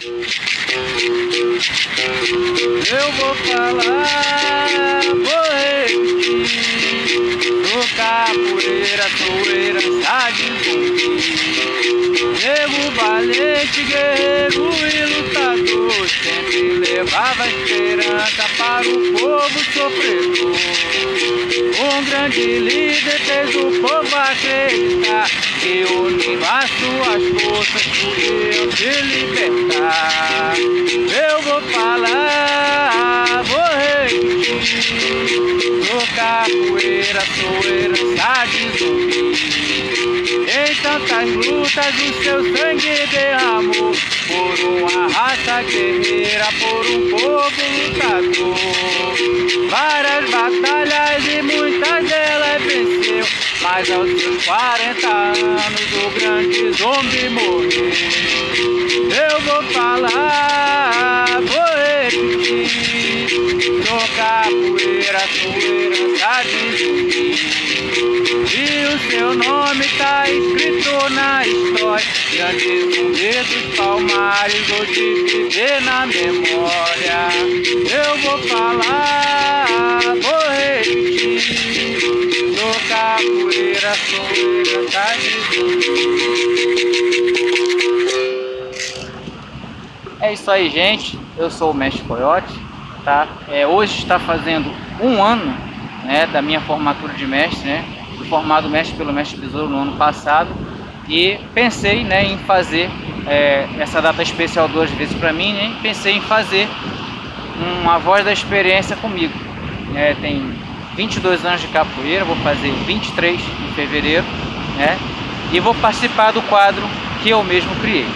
Eu vou falar, vou repetir. Sou capoeira, sou herança de zumbi. Nego valente, guerreiro e lutador, sempre levava esperança para o povo sofredor. Um grande líder fez o povo acreditar que unindo as suas forças podiam se libertar. Eu vou falar, vou repetir. Sou capoeira, sou herança de zumbi. Em tantas lutas o seu sangue derramou por uma raça guerreira, por um povo lutador. Várias batalhas e muitas delas venceu, mas aos seus 40 anos o grande zumbi morreu. Eu vou falar, vou repetir. Sou capoeira, sou herança de zumbi. E o seu nome tá escrito na história, grande zumbi dos Palmares, hoje viver na memória. Eu vou falar, vou repetir. Sou capoeira, sou herança de zumbi. É isso aí, gente. Eu sou o Mestre Coyote, tá? Hoje está fazendo um ano, né, da minha formatura de mestre, né? Fui formado mestre pelo Mestre Besouro no ano passado e pensei, né, em fazer essa data especial 2 vezes para mim, né? Pensei em fazer uma voz da experiência comigo. Tem 22 anos de capoeira, vou fazer 23 em fevereiro, né? E vou participar do quadro que eu mesmo criei.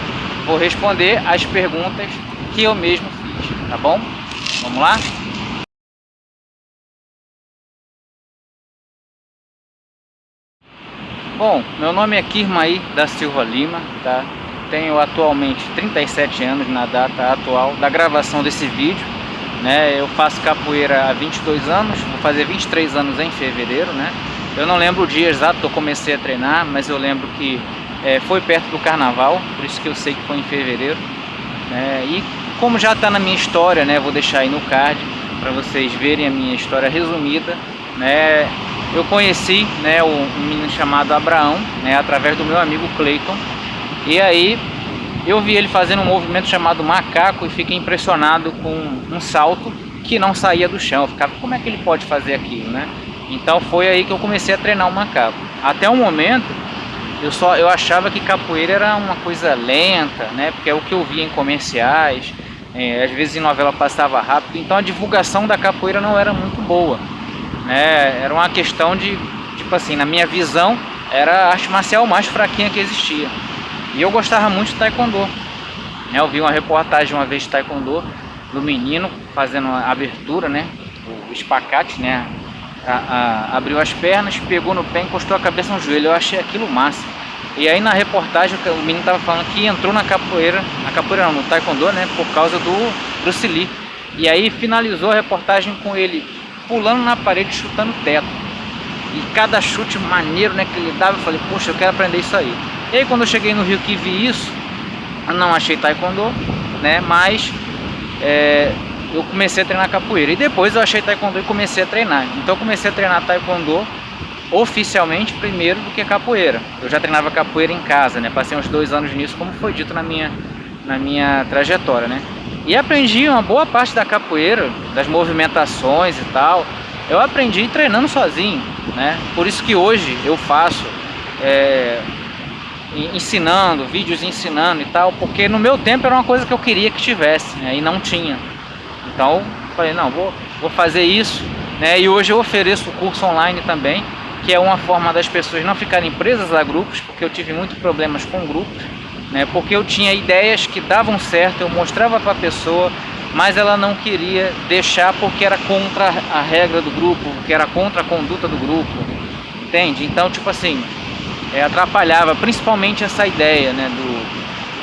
Vou responder as perguntas que eu mesmo fiz, tá bom? Vamos lá? Bom, meu nome é Kirmaí da Silva Lima, tá? Tenho atualmente 37 anos na data atual da gravação desse vídeo, né? Eu faço capoeira há 22 anos, vou fazer 23 anos em fevereiro, né? Eu não lembro o dia exato que eu comecei a treinar, mas eu lembro que foi perto do carnaval, por isso que eu sei que foi em fevereiro, né? E como já está na minha história, né? Vou deixar aí no card para vocês verem a minha história resumida, né? Eu conheci, né, um menino chamado Abraão, né, através do meu amigo Cleiton, e aí eu vi ele fazendo um movimento chamado macaco e fiquei impressionado com um salto que não saía do chão. Eu ficava, como é que ele pode fazer aquilo, né? Então foi aí que eu comecei a treinar o macaco. Até o momento eu achava que capoeira era uma coisa lenta, né? Porque é o que eu via em comerciais, às vezes em novela passava rápido, então a divulgação da capoeira não era muito boa, né? Era uma questão de, tipo assim, na minha visão, era a arte marcial mais fraquinha que existia. E eu gostava muito de taekwondo, né? Eu vi uma reportagem uma vez de taekwondo do menino fazendo a abertura, né? O espacate, né? Abriu as pernas, pegou no pé, encostou a cabeça no joelho. Eu achei aquilo massa. E aí na reportagem o menino estava falando que entrou na capoeira não, no taekwondo, né? Por causa do Bruce Lee. E aí finalizou a reportagem com ele pulando na parede, chutando teto. E cada chute maneiro, né, que ele dava, eu falei, poxa, eu quero aprender isso aí. E aí quando eu cheguei no Rio que vi isso, eu não achei taekwondo, né, mas eu comecei a treinar capoeira. E depois eu achei taekwondo e comecei a treinar. Então eu comecei a treinar taekwondo oficialmente primeiro do que capoeira. Eu já treinava capoeira em casa, né, passei uns 2 anos nisso, como foi dito na minha trajetória, né. E aprendi uma boa parte da capoeira, das movimentações e tal. Eu aprendi treinando sozinho, né? Por isso que hoje eu faço ensinando, vídeos ensinando e tal, porque no meu tempo era uma coisa que eu queria que tivesse, né? E não tinha. Então falei, não, vou fazer isso, né? E hoje eu ofereço o curso online também, que é uma forma das pessoas não ficarem presas a grupos, porque eu tive muitos problemas com grupos, né? Porque eu tinha ideias que davam certo, eu mostrava para a pessoa, mas ela não queria deixar porque era contra a regra do grupo, porque era contra a conduta do grupo, entende? Então, tipo assim, atrapalhava, principalmente essa ideia, né,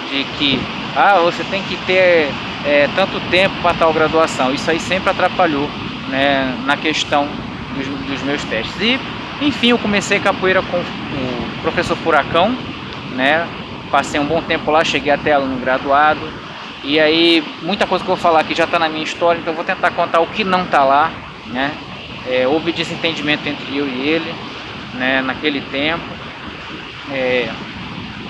de que você tem que ter tanto tempo para tal graduação. Isso aí sempre atrapalhou, né, na questão dos meus testes. E, enfim, eu comecei capoeira com o professor Furacão, né? Passei um bom tempo lá, cheguei até aluno graduado, E aí, muita coisa que eu vou falar aqui já está na minha história, então eu vou tentar contar o que não está lá, né? Houve desentendimento entre eu e ele, né, naquele tempo.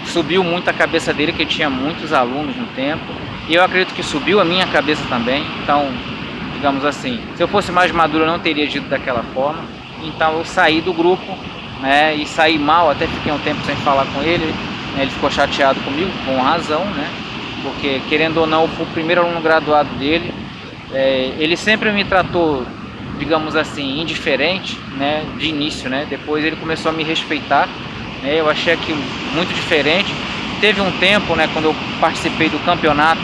Subiu muito a cabeça dele, que ele tinha muitos alunos no tempo. E eu acredito que subiu a minha cabeça também. Então, digamos assim, se eu fosse mais maduro eu não teria agido daquela forma. Então eu saí do grupo, né, e saí mal, até fiquei um tempo sem falar com ele, né, ele ficou chateado comigo, com razão, né, porque querendo ou não, eu fui o primeiro aluno graduado dele. Ele sempre me tratou, digamos assim, indiferente, né, de início, né, depois ele começou a me respeitar, né, eu achei aquilo muito diferente. Teve um tempo, né, quando eu participei do campeonato,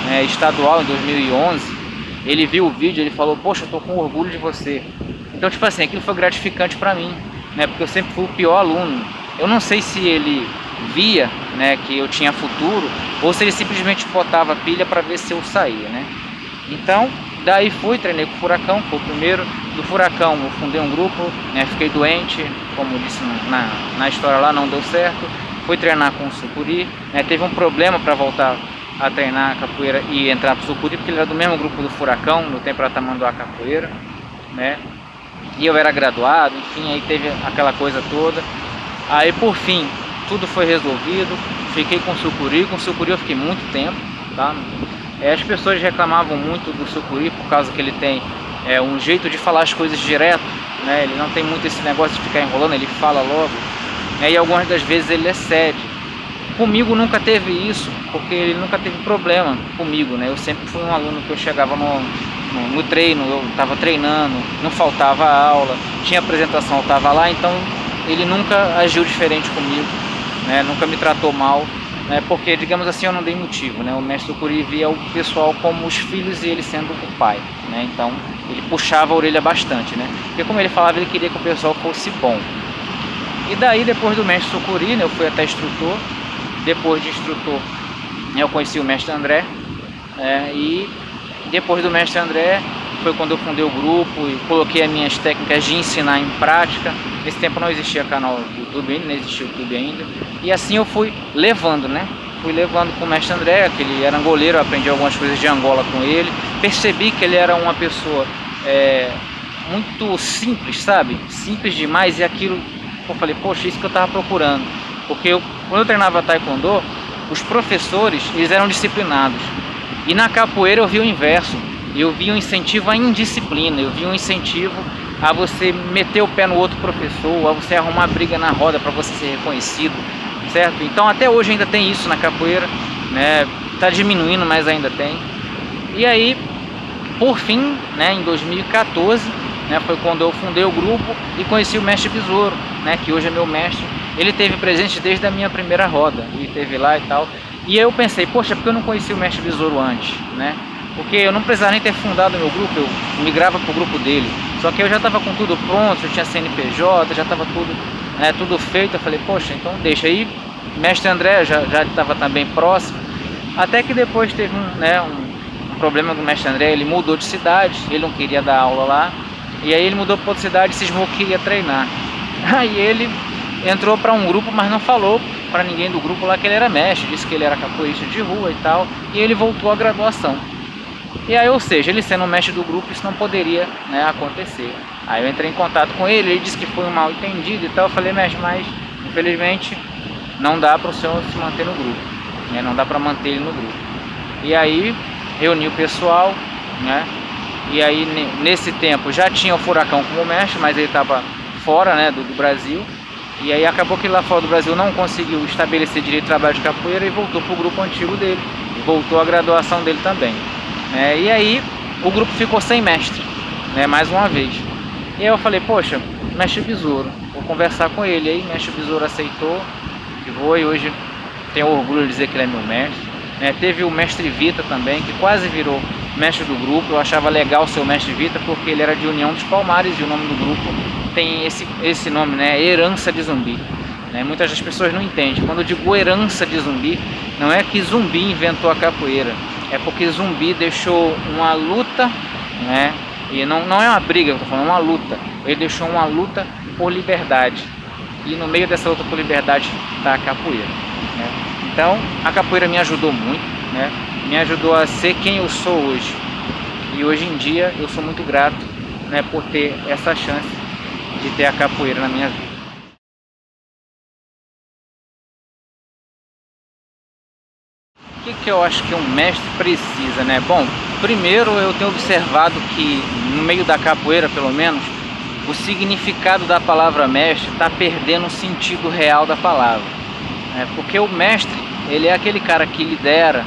né, estadual em 2011, ele viu o vídeo, ele falou: poxa, eu tô com orgulho de você. Então, tipo assim, aquilo foi gratificante pra mim, né, porque eu sempre fui o pior aluno. Eu não sei se ele via, né, que eu tinha futuro, ou se ele simplesmente botava pilha para ver se eu saía, né. Então, daí fui, treinei com o Furacão, foi o primeiro. Do Furacão eu fundei um grupo, né, fiquei doente, como disse na história lá, não deu certo. Fui treinar com o Sucuri, né, teve um problema para voltar a treinar capoeira e entrar pro Sucuri, porque ele era do mesmo grupo do Furacão, no tempo era Tamanduá Capoeira, né, e eu era graduado, enfim, aí teve aquela coisa toda. Aí por fim, tudo foi resolvido, fiquei com o Sucuri eu fiquei muito tempo, tá? As pessoas reclamavam muito do Sucuri por causa que ele tem um jeito de falar as coisas direto, né? Ele não tem muito esse negócio de ficar enrolando, ele fala logo, né? E algumas das vezes ele excede. Comigo nunca teve isso, porque ele nunca teve problema comigo, né? Eu sempre fui um aluno que eu chegava no treino, eu estava treinando, não faltava aula, tinha apresentação, eu estava lá, então ele nunca agiu diferente comigo, né? Nunca me tratou mal. Porque, digamos assim, eu não dei motivo, né? O mestre Sucuri via o pessoal como os filhos e ele sendo o pai, né? Então ele puxava a orelha bastante, né? Porque como ele falava, ele queria que o pessoal fosse bom. E daí, depois do mestre Sucuri, né, eu fui até instrutor. Depois de instrutor, eu conheci o mestre André, e depois do mestre André foi quando eu fundei o grupo e coloquei as minhas técnicas de ensinar em prática. Nesse tempo não existia canal do YouTube ainda, não existia YouTube ainda. E assim eu fui levando, né? Fui levando com o mestre André, que ele era angoleiro, eu aprendi algumas coisas de Angola com ele. Percebi que ele era uma pessoa muito simples, sabe? Simples demais, e aquilo, eu falei, poxa, isso que eu estava procurando. Porque quando eu treinava Taekwondo, os professores, eles eram disciplinados. E na capoeira eu vi o inverso. Eu vi um incentivo à indisciplina, eu vi um incentivo a você meter o pé no outro professor, a você arrumar briga na roda para você ser reconhecido, certo? Então até hoje ainda tem isso na capoeira, né? Tá diminuindo, mas ainda tem. E aí, por fim, né, em 2014, né, foi quando eu fundei o grupo e conheci o mestre Besouro, né, que hoje é meu mestre. Ele esteve presente desde a minha primeira roda, ele esteve lá e tal. E aí eu pensei, poxa, porque eu não conheci o mestre Besouro antes, né? Porque eu não precisava nem ter fundado o meu grupo, eu migrava para o grupo dele. Só que eu já estava com tudo pronto, eu tinha CNPJ, já estava tudo feito. Eu falei, poxa, então deixa aí. Mestre André já estava também próximo. Até que depois teve um problema com o mestre André, ele mudou de cidade, ele não queria dar aula lá. E aí ele mudou para outra cidade e cismou que queria treinar. Aí ele entrou para um grupo, mas não falou para ninguém do grupo lá que ele era mestre, disse que ele era capoeirista de rua e tal. E ele voltou à graduação. E aí, ou seja, ele sendo o mestre do grupo, isso não poderia, né, acontecer. Aí eu entrei em contato com ele disse que foi um mal entendido e tal. Eu falei, mestre, mas infelizmente não dá para o senhor se manter no grupo, né, não dá para manter ele no grupo. E aí reuni o pessoal, né, e aí nesse tempo já tinha o Furacão como mestre, mas ele estava fora, né, do Brasil. E aí acabou que lá fora do Brasil não conseguiu estabelecer direito de trabalho de capoeira e voltou para o grupo antigo dele, voltou à graduação dele também. E aí o grupo ficou sem mestre, né, mais uma vez. E aí eu falei, poxa, mestre Besouro, vou conversar com ele. Aí mestre Besouro aceitou, e hoje tenho orgulho de dizer que ele é meu mestre. Teve o mestre Vita também, que quase virou mestre do grupo. Eu achava legal ser o mestre Vita, porque ele era de União dos Palmares, e o nome do grupo tem esse nome, né, Herança de Zumbi. Muitas das pessoas não entendem. Quando eu digo herança de Zumbi, não é que Zumbi inventou a capoeira, é porque Zumbi deixou uma luta, né? E não é uma briga que eu tô falando, é uma luta. Ele deixou uma luta por liberdade. E no meio dessa luta por liberdade está a capoeira, né? Então a capoeira me ajudou muito, né, me ajudou a ser quem eu sou hoje. E hoje em dia eu sou muito grato, né, por ter essa chance de ter a capoeira na minha vida. O que eu acho que um mestre precisa, né? Bom, primeiro eu tenho observado que no meio da capoeira, pelo menos, o significado da palavra mestre está perdendo o sentido real da palavra, né? Porque o mestre, ele é aquele cara que lidera,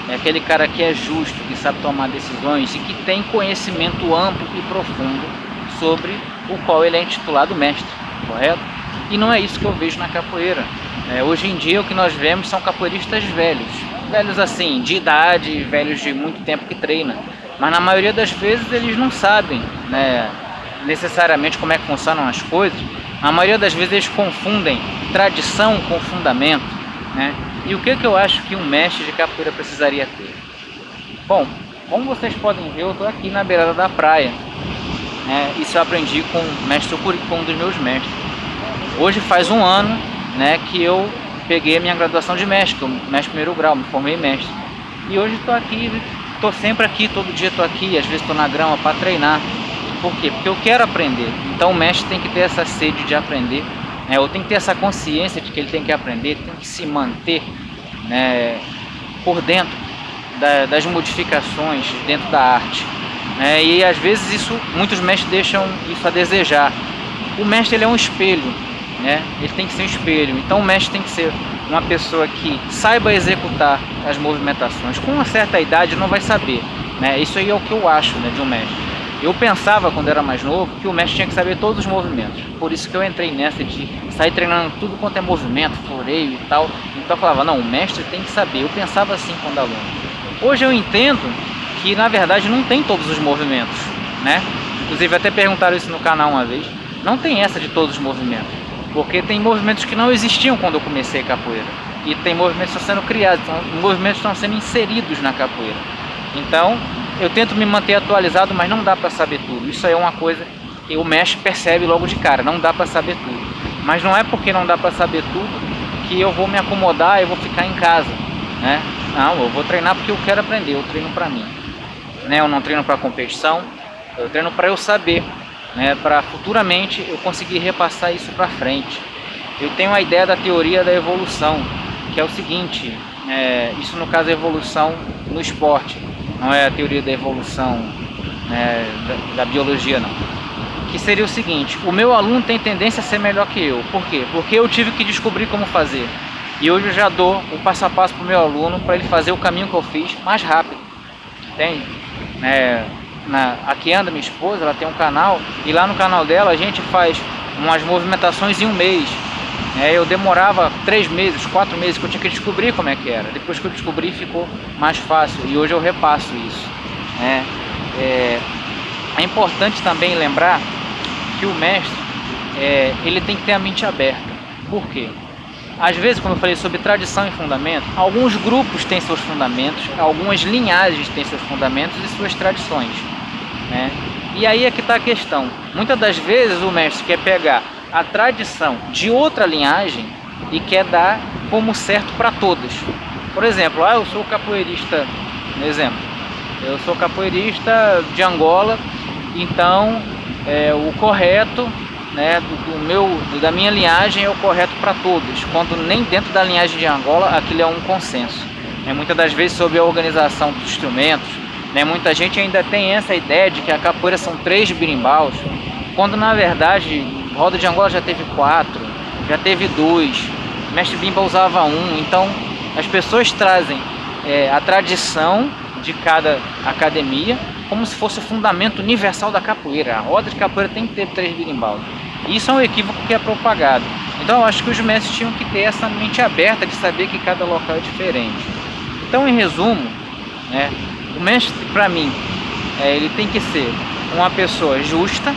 é aquele cara que é justo, que sabe tomar decisões e que tem conhecimento amplo e profundo sobre o qual ele é intitulado mestre, correto? E não é isso que eu vejo na capoeira. Hoje em dia o que nós vemos são capoeiristas velhos assim, de idade, velhos de muito tempo que treinam, mas na maioria das vezes eles não sabem, né, necessariamente como é que funcionam as coisas. Na maioria das vezes eles confundem tradição com fundamento, né? E o que eu acho que um mestre de capoeira precisaria ter? Bom, como vocês podem ver, eu estou aqui na beirada da praia, né? Isso eu aprendi com o mestre Sucuri, com um dos meus mestres. Hoje faz um ano, né, que eu peguei a minha graduação de mestre, mestre primeiro grau, me formei mestre. E hoje estou aqui, estou sempre aqui, todo dia estou aqui, às vezes estou na grama para treinar. Por quê? Porque eu quero aprender. Então o mestre tem que ter essa sede de aprender, né? Ou tem que ter essa consciência de que ele tem que aprender, tem que se manter, né, por dentro das modificações dentro da arte, né? E às vezes muitos mestres deixam isso a desejar. O mestre, ele é um espelho, né? Ele tem que ser um espelho. Então o mestre tem que ser uma pessoa que saiba executar as movimentações. Com uma certa idade não vai saber, né? Isso aí é o que eu acho, né, de um mestre. Eu pensava quando era mais novo que o mestre tinha que saber todos os movimentos. Por isso que eu entrei nessa de sair treinando tudo quanto é movimento, floreio e tal. Então eu falava, não, o mestre tem que saber. Eu pensava assim quando aluno. Hoje eu entendo que na verdade não tem todos os movimentos, né? Inclusive até perguntaram isso no canal uma vez. Não tem essa de todos os movimentos, porque tem movimentos que não existiam quando eu comecei capoeira. E tem movimentos que estão sendo criados, movimentos que estão sendo inseridos na capoeira. Então, eu tento me manter atualizado, mas não dá para saber tudo. Isso aí é uma coisa que o mestre percebe logo de cara, não dá para saber tudo. Mas não é porque não dá para saber tudo que eu vou me acomodar e vou ficar em casa, né? Não, eu vou treinar porque eu quero aprender, eu treino para mim, né? Eu não treino para competição, eu treino para eu saber, né? Para futuramente eu conseguir repassar isso para frente. Eu tenho a ideia da teoria da evolução, que é o seguinte, isso no caso é evolução no esporte, não é a teoria da evolução, né, da biologia não. Que seria o seguinte, o meu aluno tem tendência a ser melhor que eu. Por quê? Porque eu tive que descobrir como fazer. E hoje eu já dou o passo a passo para o meu aluno para ele fazer o caminho que eu fiz mais rápido. Entende? Aqui anda minha esposa, ela tem um canal, e lá no canal dela a gente faz umas movimentações em um mês. Eu demorava 3 meses, 4 meses, que eu tinha que descobrir como é que era. Depois que eu descobri ficou mais fácil, e hoje eu repasso isso. É importante também lembrar que o mestre, ele tem que ter a mente aberta. Por quê? Às vezes, como eu falei sobre tradição e fundamento, alguns grupos têm seus fundamentos, algumas linhagens têm seus fundamentos e suas tradições, né? E aí é que está a questão. Muitas das vezes o mestre quer pegar a tradição de outra linhagem e quer dar como certo para todas. Por exemplo, eu sou capoeirista, eu sou capoeirista de Angola, então o correto, né, da minha linhagem é o correto para todos, quando nem dentro da linhagem de Angola aquilo é um consenso. Muitas das vezes sobre a organização dos instrumentos, né, muita gente ainda tem essa ideia de que a capoeira são 3 birimbaus, quando na verdade roda de Angola já teve 4, já teve 2, mestre Bimba usava 1, então as pessoas trazem a tradição de cada academia como se fosse o fundamento universal da capoeira. A roda de capoeira tem que ter 3 birimbaus. Isso é um equívoco que é propagado. Então eu acho que os mestres tinham que ter essa mente aberta de saber que cada local é diferente. Então, em resumo, né, o mestre, para mim, ele tem que ser uma pessoa justa,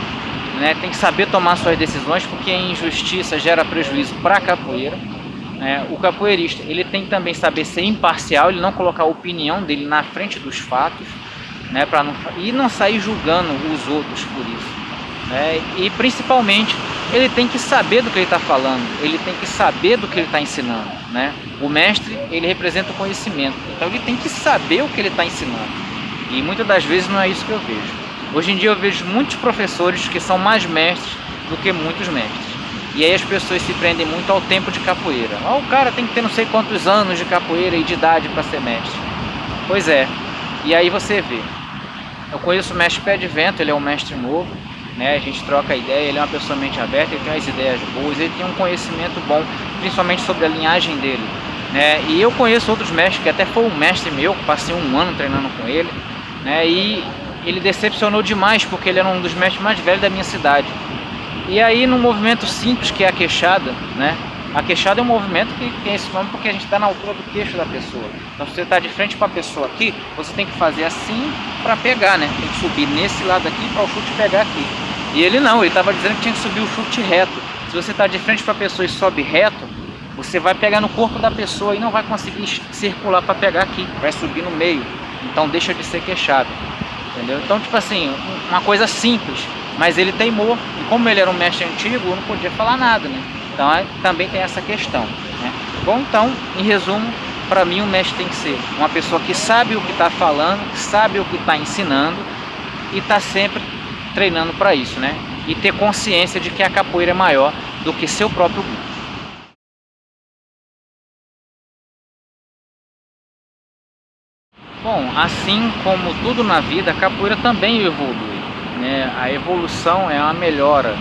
né, tem que saber tomar suas decisões, porque a injustiça gera prejuízo para a capoeira. O capoeirista, ele tem que também saber ser imparcial, ele não colocar a opinião dele na frente dos fatos, né, e não sair julgando os outros por isso. E principalmente ele tem que saber do que ele está falando, ele tem que saber do que ele está ensinando, né? O mestre, ele representa o conhecimento, então ele tem que saber o que ele está ensinando. E muitas das vezes não é isso que eu vejo. Hoje em dia eu vejo muitos professores que são mais mestres do que muitos mestres. E aí as pessoas se prendem muito ao tempo de capoeira. O cara tem que ter não sei quantos anos de capoeira e de idade para ser mestre. Pois é, e aí você vê. Eu conheço o mestre Pé de Vento, ele é um mestre novo, né? A gente troca ideia, ele é uma pessoa mente aberta, ele tem umas ideias boas, ele tem um conhecimento bom, principalmente sobre a linhagem dele, né? E eu conheço outros mestres, que até foi um mestre meu, passei um ano treinando com ele, né? E ele decepcionou demais, porque ele era um dos mestres mais velhos da minha cidade. E aí, num movimento simples, que é a queixada, né? A queixada é um movimento que tem esse nome porque a gente está na altura do queixo da pessoa. Então, se você está de frente para a pessoa aqui, você tem que fazer assim para pegar, né? Tem que subir nesse lado aqui para o chute pegar aqui. E ele não, ele estava dizendo que tinha que subir o chute reto. Se você está de frente para a pessoa e sobe reto, você vai pegar no corpo da pessoa e não vai conseguir circular para pegar aqui. Vai subir no meio. Então, deixa de ser queixada. Entendeu? Então, tipo assim, uma coisa simples. Mas ele teimou. E como ele era um mestre antigo, eu não podia falar nada, né? Então também tem essa questão, né? Bom, então, em resumo, para mim o mestre tem que ser uma pessoa que sabe o que está falando, que sabe o que está ensinando e está sempre treinando para isso, né? E ter consciência de que a capoeira é maior do que seu próprio grupo. Bom, assim como tudo na vida, a capoeira também evolui. A evolução é uma melhora,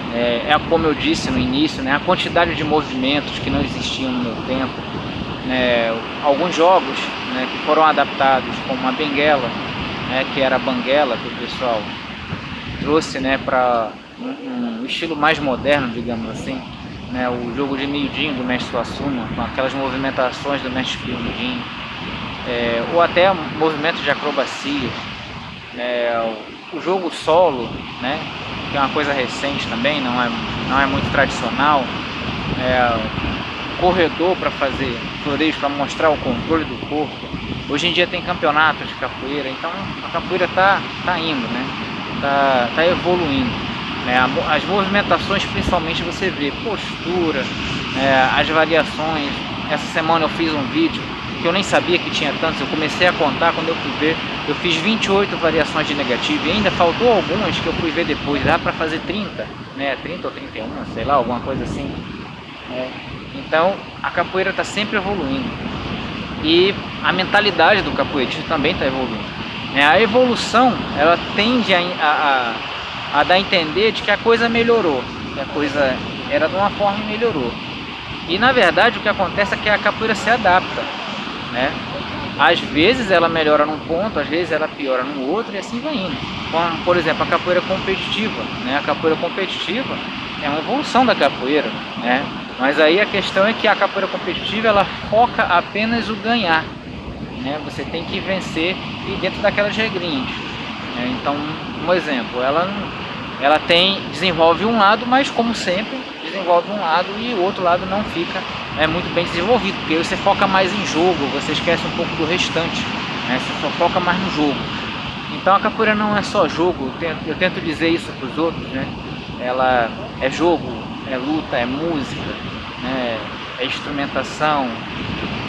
como eu disse no início, né, a quantidade de movimentos que não existiam no meu tempo, né, alguns jogos, né, que foram adaptados, como a benguela, né, que era a banguela que o pessoal trouxe, né, para um estilo mais moderno, digamos assim, né, o jogo de miudinho do mestre Suassuna, com aquelas movimentações do mestre miudinho, ou até movimentos de acrobacia, o jogo solo, né, que é uma coisa recente também, não é muito tradicional, corredor para fazer floreio, para mostrar o controle do corpo. Hoje em dia tem campeonatos de capoeira, então a capoeira tá indo, né, tá evoluindo, né, as movimentações principalmente você vê postura, as variações. Essa semana eu fiz um vídeo que eu nem sabia que tinha tantos, eu comecei a contar quando eu fui ver, eu fiz 28 variações de negativo e ainda faltou algumas que eu fui ver depois, dá para fazer 30, né, 30 ou 31, sei lá, alguma coisa assim. Então a capoeira está sempre evoluindo e a mentalidade do capoeirista também está evoluindo. A evolução, ela tende a dar a entender de que a coisa melhorou, que a coisa era de uma forma e melhorou. E na verdade o que acontece é que a capoeira se adapta, né? Às vezes ela melhora num ponto, às vezes ela piora no outro e assim vai indo. Como, por exemplo, a capoeira competitiva, né? A capoeira competitiva é uma evolução da capoeira, né? Mas aí a questão é que a capoeira competitiva ela foca apenas o ganhar, né? Você tem que vencer e dentro daquelas regrinhas, né? Então, um exemplo, ela desenvolve um lado, mas como sempre desenvolve um lado e o outro lado não fica muito bem desenvolvido, porque você foca mais em jogo, você esquece um pouco do restante, né? Você só foca mais no jogo. Então a capoeira não é só jogo, eu tento dizer isso para os outros, né? Ela é jogo, é luta, é música, né? É instrumentação,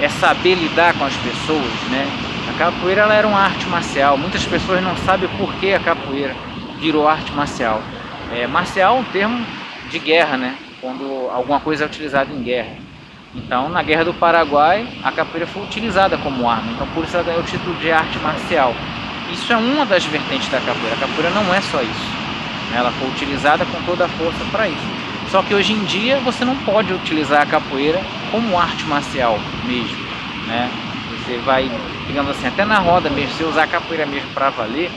é saber lidar com as pessoas, né? A capoeira ela era uma arte marcial, muitas pessoas não sabem por que a capoeira virou arte marcial. Marcial é um termo de guerra, né? Quando alguma coisa é utilizada em guerra. Então, na Guerra do Paraguai, a capoeira foi utilizada como arma. Então, por isso ela ganhou o título de arte marcial. Isso é uma das vertentes da capoeira. A capoeira não é só isso. Ela foi utilizada com toda a força para isso. Só que hoje em dia você não pode utilizar a capoeira como arte marcial mesmo, né? Você vai, digamos assim, até na roda mesmo, se usar a capoeira mesmo para valer,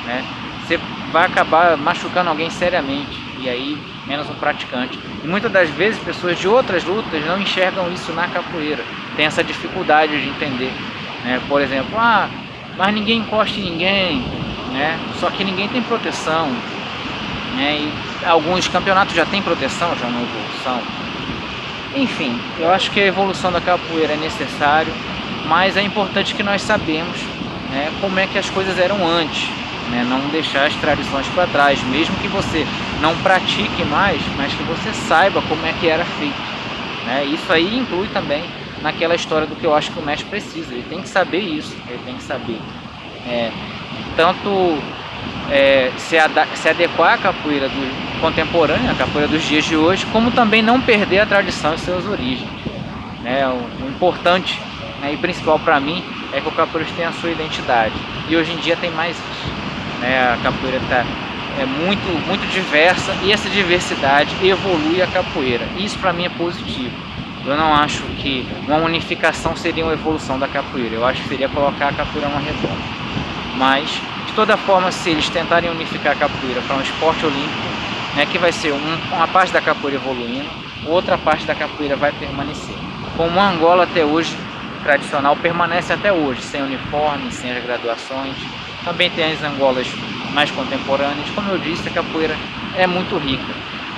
né? Você vai acabar machucando alguém seriamente. E aí menos um praticante. E muitas das vezes pessoas de outras lutas não enxergam isso na capoeira, tem essa dificuldade de entender, né? Por exemplo, mas ninguém encosta em ninguém, né? Só que ninguém tem proteção, né? E alguns campeonatos já tem proteção, já é uma evolução. Enfim, eu acho que a evolução da capoeira é necessário, mas é importante que nós sabemos, né, como é que as coisas eram antes, né? Não deixar as tradições para trás, mesmo que você não pratique mais, mas que você saiba como é que era feito, né? Isso aí inclui também naquela história do que eu acho que o mestre precisa. Ele tem que saber isso, ele tem que saber tanto se adequar à capoeira contemporânea, à capoeira dos dias de hoje, como também não perder a tradição e suas origens, né? O importante, né, e principal para mim é que o capoeirista tenha a sua identidade, e hoje em dia tem mais isso, né? A capoeira muito diversa, e essa diversidade evolui a capoeira, e isso para mim é positivo. Eu não acho que uma unificação seria uma evolução da capoeira, eu acho que seria colocar a capoeira numa redonda. Mas, de toda forma, se eles tentarem unificar a capoeira para um esporte olímpico, né, que vai ser uma parte da capoeira evoluindo, outra parte da capoeira vai permanecer. Como a Angola até hoje, tradicional, permanece até hoje, sem uniforme, sem as graduações. Também tem as Angolas mais contemporâneas. Como eu disse, a capoeira é muito rica.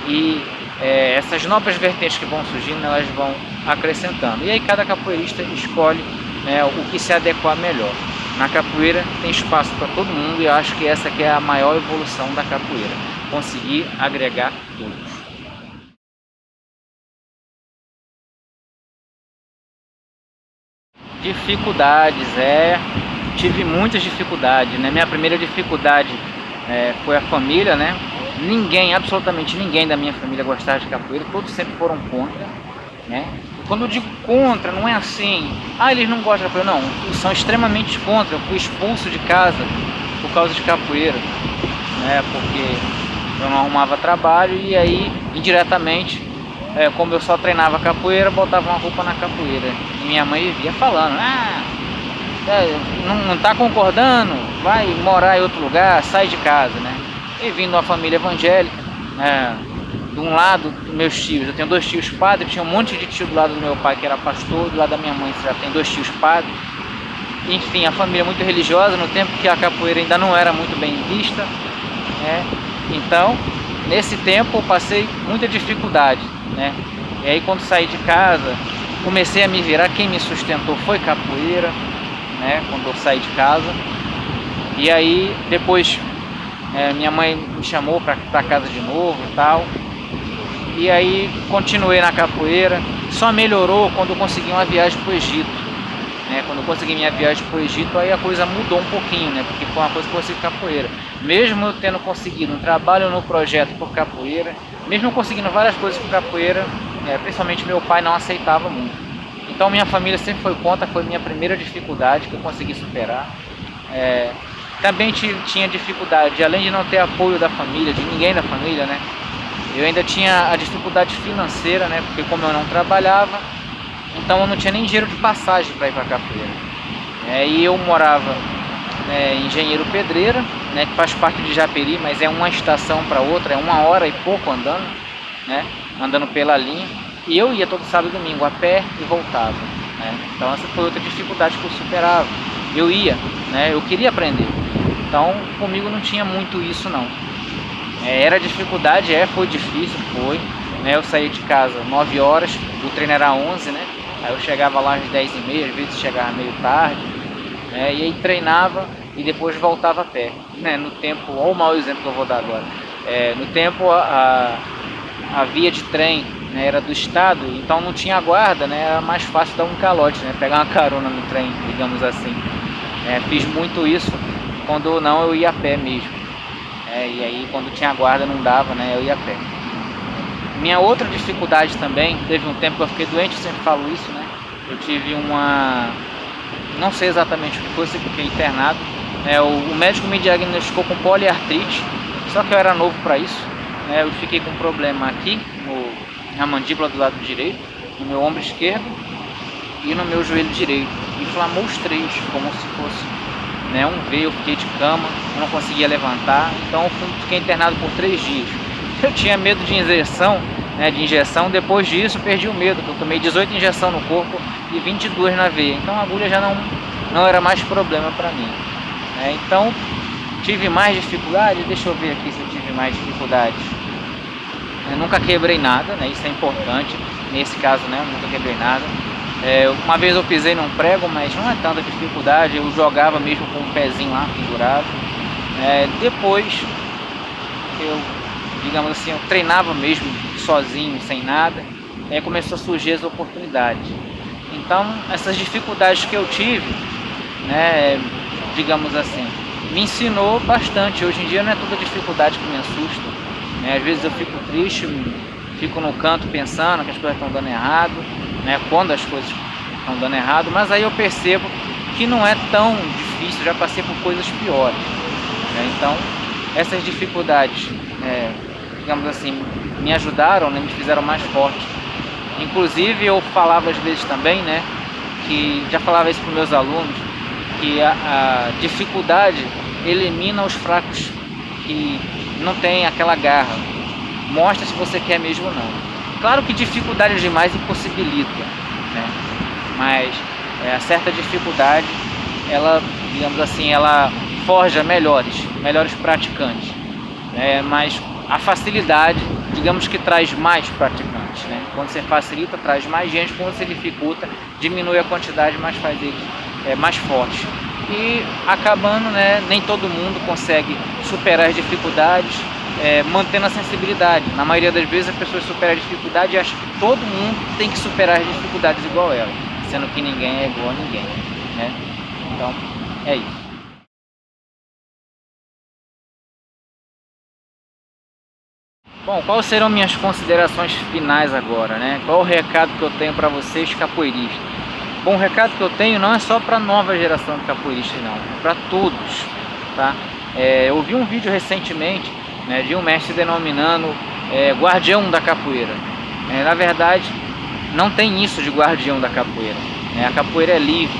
E essas novas vertentes que vão surgindo, elas vão acrescentando. E aí cada capoeirista escolhe, né, o que se adequar melhor. Na capoeira tem espaço para todo mundo, e eu acho que essa aqui é a maior evolução da capoeira, conseguir agregar todos. Dificuldades, tive muitas dificuldades, né? Minha primeira dificuldade foi a família, né? Ninguém, absolutamente ninguém da minha família gostava de capoeira, todos sempre foram contra, né? Quando eu digo contra, não é assim, eles não gostam de capoeira, não, eles são extremamente contra. Eu fui expulso de casa por causa de capoeira, né? Porque eu não arrumava trabalho, e aí, indiretamente, como eu só treinava capoeira, botava uma roupa na capoeira. E minha mãe vivia falando, não tá concordando, vai morar em outro lugar, sai de casa, né? E vindo de uma família evangélica, de um lado, meus tios, eu tenho 2 tios padres, tinha um monte de tio do lado do meu pai que era pastor, do lado da minha mãe já tem 2 tios padres. Enfim, a família muito religiosa, no tempo que a capoeira ainda não era muito bem vista, né? Então, nesse tempo eu passei muita dificuldade, né? E aí, quando saí de casa, comecei a me virar. Quem me sustentou foi capoeira, né? Quando eu saí de casa. E aí, depois, minha mãe me chamou para casa de novo e tal. E aí continuei na capoeira. Só melhorou quando eu consegui uma viagem para o Egito, né? Quando eu consegui minha viagem para o Egito, aí a coisa mudou um pouquinho, né? Porque foi uma coisa que eu consegui capoeira. Mesmo eu tendo conseguido um trabalho no projeto por capoeira, mesmo conseguindo várias coisas por capoeira, principalmente meu pai não aceitava muito. Então minha família sempre foi contra, foi minha primeira dificuldade que eu consegui superar. Também tinha dificuldade, além de não ter apoio da família, de ninguém da família, né? Eu ainda tinha a dificuldade financeira, né? Porque como eu não trabalhava, então eu não tinha nem dinheiro de passagem para ir para capoeira. E eu morava em Engenheiro Pedreira, né? Que faz parte de Japeri, mas é uma estação para outra, é 1 hora e pouco andando, né? Andando pela linha. E eu ia todo sábado e domingo a pé e voltava, né? Então essa foi outra dificuldade que eu superava. Eu ia, né? Eu queria aprender. Então comigo não tinha muito isso, não. Era dificuldade, foi difícil, foi, né? Eu saía de casa 9 horas, o treino era 11, né? Aí eu chegava lá às 10h30, às vezes chegava meio tarde, né? E aí treinava e depois voltava a pé, né? No tempo, olha o mau exemplo que eu vou dar agora. No tempo a via de trem, né, era do estado, então não tinha guarda, né? Era mais fácil dar um calote, né? Pegar uma carona no trem, digamos assim. Fiz muito isso, quando não eu ia a pé mesmo. E aí quando tinha guarda não dava, né? Eu ia a pé. Minha outra dificuldade também, teve um tempo que eu fiquei doente, eu sempre falo isso, né? Eu tive não sei exatamente o que foi, eu fiquei internado. O médico me diagnosticou com poliartrite, só que eu era novo para isso. Eu fiquei com um problema aqui, na mandíbula do lado direito, no meu ombro esquerdo e no meu joelho direito. Inflamou os 3, como se fosse um V. Eu fiquei de cama, eu não conseguia levantar, então eu fiquei internado por 3 dias. Eu tinha medo de injeção, depois disso perdi o medo, porque eu tomei 18 injeções no corpo e 22 na veia, então a agulha já não era mais problema para mim. Então tive mais dificuldade, deixa eu ver aqui se eu tive mais dificuldades. Eu nunca quebrei nada, né? Isso é importante, nesse caso, né? Eu nunca quebrei nada. Uma vez eu pisei num prego, mas não é tanta dificuldade, eu jogava mesmo com um pezinho lá pendurado. Depois eu digamos assim, eu treinava mesmo sozinho, sem nada, e aí começou a surgir as oportunidades. Então, essas dificuldades que eu tive, né, digamos assim, me ensinou bastante. Hoje em dia não é toda dificuldade que me assusta, né? Às vezes eu fico triste, fico no canto pensando que as coisas estão dando errado, né, quando as coisas estão dando errado, mas aí eu percebo que não é tão difícil, já passei por coisas piores, né? Então, essas dificuldades, digamos assim, me ajudaram, né, me fizeram mais forte. Inclusive eu falava às vezes também, né, que já falava isso para os meus alunos, que a dificuldade elimina os fracos que não tem aquela garra, mostra se você quer mesmo ou não. Claro que dificuldade demais impossibilita, né, mas certa dificuldade, ela, digamos assim, ela forja melhores praticantes, né, mas a facilidade, digamos que traz mais praticantes, né? Quando você facilita, traz mais gente, quando você dificulta, diminui a quantidade, mas faz eles mais fortes. E acabando, né, nem todo mundo consegue superar as dificuldades, mantendo a sensibilidade. Na maioria das vezes as pessoas superam a dificuldade e acham que todo mundo tem que superar as dificuldades igual ela, sendo que ninguém é igual a ninguém, né? Então, é isso. Bom, quais serão minhas considerações finais agora, né? Qual o recado que eu tenho para vocês capoeiristas? Bom, o recado que eu tenho não é só para a nova geração de capoeiristas, não, é para todos, tá? Eu vi um vídeo recentemente, né, de um mestre denominando guardião da capoeira. Na verdade, não tem isso de guardião da capoeira, né? A capoeira é livre,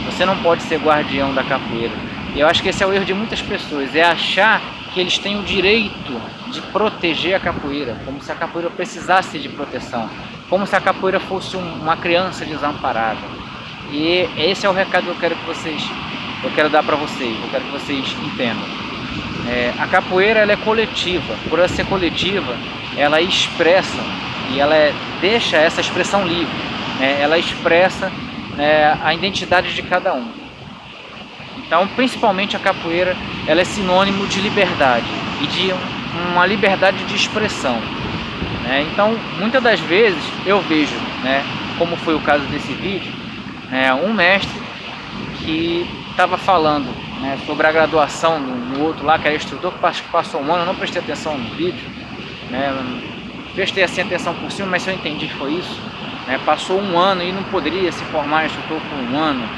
você não pode ser guardião da capoeira. E eu acho que esse é o erro de muitas pessoas, é achar que eles têm o direito de proteger a capoeira, como se a capoeira precisasse de proteção, como se a capoeira fosse uma criança desamparada. E esse é o recado que eu quero dar para vocês, eu quero que vocês entendam. A capoeira, ela é coletiva, por ela ser coletiva, ela expressa e ela deixa essa expressão livre, né? Ela expressa, né, a identidade de cada um. Então, principalmente a capoeira, ela é sinônimo de liberdade e de uma liberdade de expressão, né? Então, muitas das vezes eu vejo, né, como foi o caso desse vídeo, um mestre que estava falando, né, sobre a graduação no outro lá, que era instrutor, que passou um ano, eu não prestei atenção no vídeo, né, prestei assim atenção por cima, mas se eu entendi foi isso, né, passou um ano e não poderia se formar instrutor por um ano.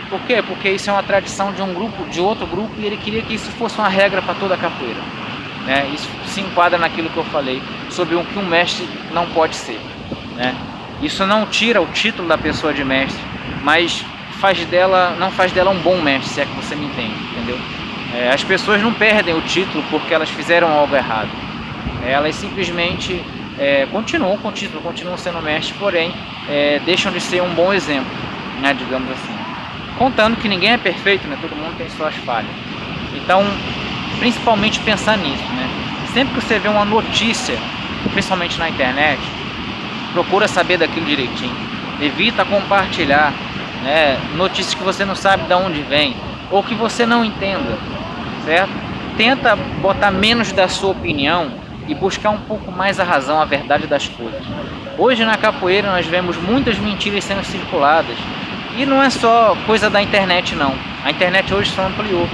Por quê? Porque isso é uma tradição de um grupo, de outro grupo, e ele queria que isso fosse uma regra para toda a capoeira, né? Isso se enquadra naquilo que eu falei sobre o que um mestre não pode ser, né? Isso não tira o título da pessoa de mestre, mas não faz dela um bom mestre, se é que você me entende, entendeu? As pessoas não perdem o título porque elas fizeram algo errado, elas simplesmente continuam com o título, continuam sendo mestre, porém deixam de ser um bom exemplo, né, digamos assim. Contando que ninguém é perfeito, né? Todo mundo tem suas falhas. Então, principalmente pensar nisso, né? Sempre que você vê uma notícia, principalmente na internet, procura saber daquilo direitinho. Evita compartilhar, né, notícias que você não sabe de onde vem ou que você não entenda, certo? Tenta botar menos da sua opinião e buscar um pouco mais a razão, a verdade das coisas. Hoje na capoeira nós vemos muitas mentiras sendo circuladas. E não é só coisa da internet, não. A internet hoje só ampliou,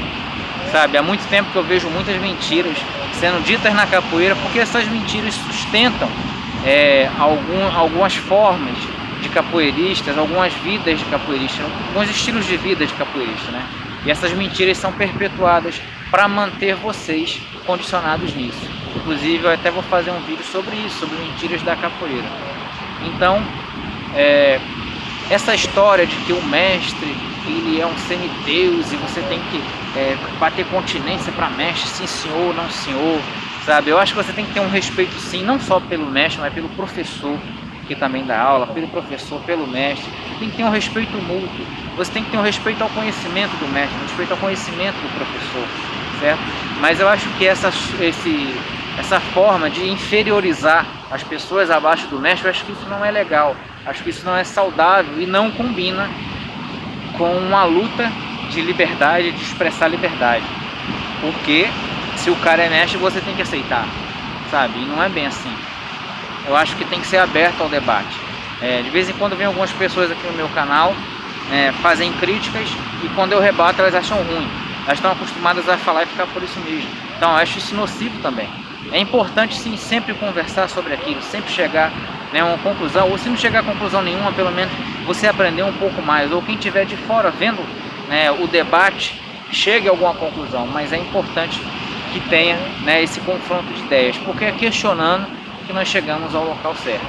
sabe? Há muito tempo que eu vejo muitas mentiras sendo ditas na capoeira, porque essas mentiras sustentam algumas formas de capoeiristas, algumas vidas de capoeiristas, alguns estilos de vida de capoeirista, né? E essas mentiras são perpetuadas para manter vocês condicionados nisso. Inclusive, eu até vou fazer um vídeo sobre isso, sobre mentiras da capoeira. Então, essa história de que o mestre, ele é um semideus e você tem que bater continência para mestre, sim senhor, não senhor, sabe? Eu acho que você tem que ter um respeito sim, não só pelo mestre, mas pelo professor que também dá aula, pelo professor, pelo mestre. Tem que ter um respeito mútuo, você tem que ter um respeito ao conhecimento do mestre, um respeito ao conhecimento do professor, certo? Mas eu acho que essa forma de inferiorizar as pessoas abaixo do mestre, eu acho que isso não é legal. Acho que isso não é saudável e não combina com uma luta de liberdade, de expressar liberdade. Porque se o cara é mestre, você tem que aceitar, sabe? E não é bem assim. Eu acho que tem que ser aberto ao debate. De vez em quando vem algumas pessoas aqui no meu canal, fazem críticas, e quando eu rebato elas acham ruim. Elas estão acostumadas a falar e ficar por isso mesmo. Então eu acho isso nocivo também. É importante sim sempre conversar sobre aquilo, sempre chegar a uma conclusão, ou se não chegar a conclusão nenhuma, pelo menos você aprender um pouco mais, ou quem estiver de fora vendo o debate, chegue a alguma conclusão. Mas é importante que tenha esse confronto de ideias, porque é questionando que nós chegamos ao local certo.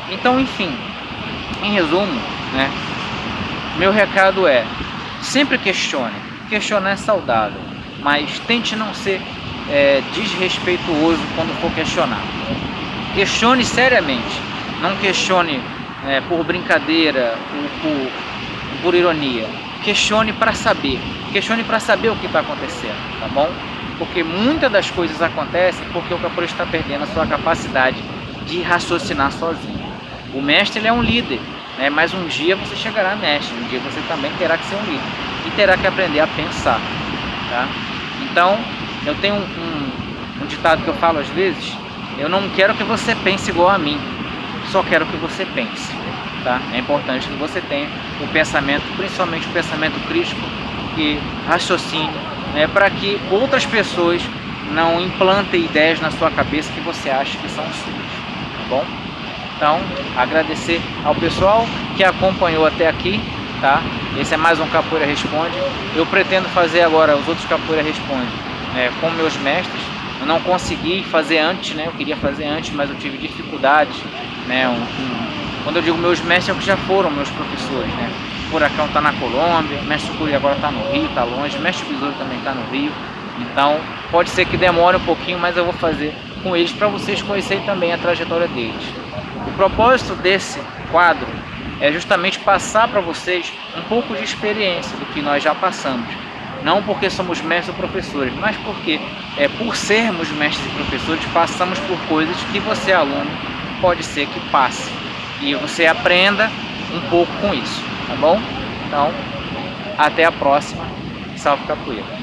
Então, enfim, em resumo, meu recado é: sempre questione. Questionar é saudável, mas tente não ser desrespeituoso quando for questionar. Questione seriamente, não questione por brincadeira ou por ironia. Questione para saber, o que está acontecendo, tá bom? Porque muitas das coisas acontecem porque o capoeira está perdendo a sua capacidade de raciocinar sozinho. O mestre, ele é um líder, mas um dia você chegará mestre, um dia você também terá que ser um líder e terá que aprender a pensar, tá? Então, eu tenho um ditado que eu falo às vezes: eu não quero que você pense igual a mim, só quero que você pense, tá? É importante que você tenha o pensamento, principalmente o pensamento crítico e raciocínio, para que outras pessoas não implantem ideias na sua cabeça que você acha que são suas, tá bom? Então, agradecer ao pessoal que acompanhou até aqui, tá? Esse é mais um Capoeira Responde. Eu pretendo fazer agora os outros Capoeira Responde com meus mestres. Eu não consegui fazer antes, eu queria fazer antes, mas eu tive dificuldades, quando eu digo meus mestres, é que já foram meus professores, O Furacão está na Colômbia, o mestre Curi agora está no Rio, está longe, o mestre Besouro também está no Rio. Então, pode ser que demore um pouquinho, mas eu vou fazer com eles para vocês conhecerem também a trajetória deles. O propósito desse quadro é justamente passar para vocês um pouco de experiência do que nós já passamos. Não porque somos mestres ou professores, mas porque, por sermos mestres e professores, passamos por coisas que você, aluno, pode ser que passe. E você aprenda um pouco com isso, tá bom? Então, até a próxima. Salve Capoeira!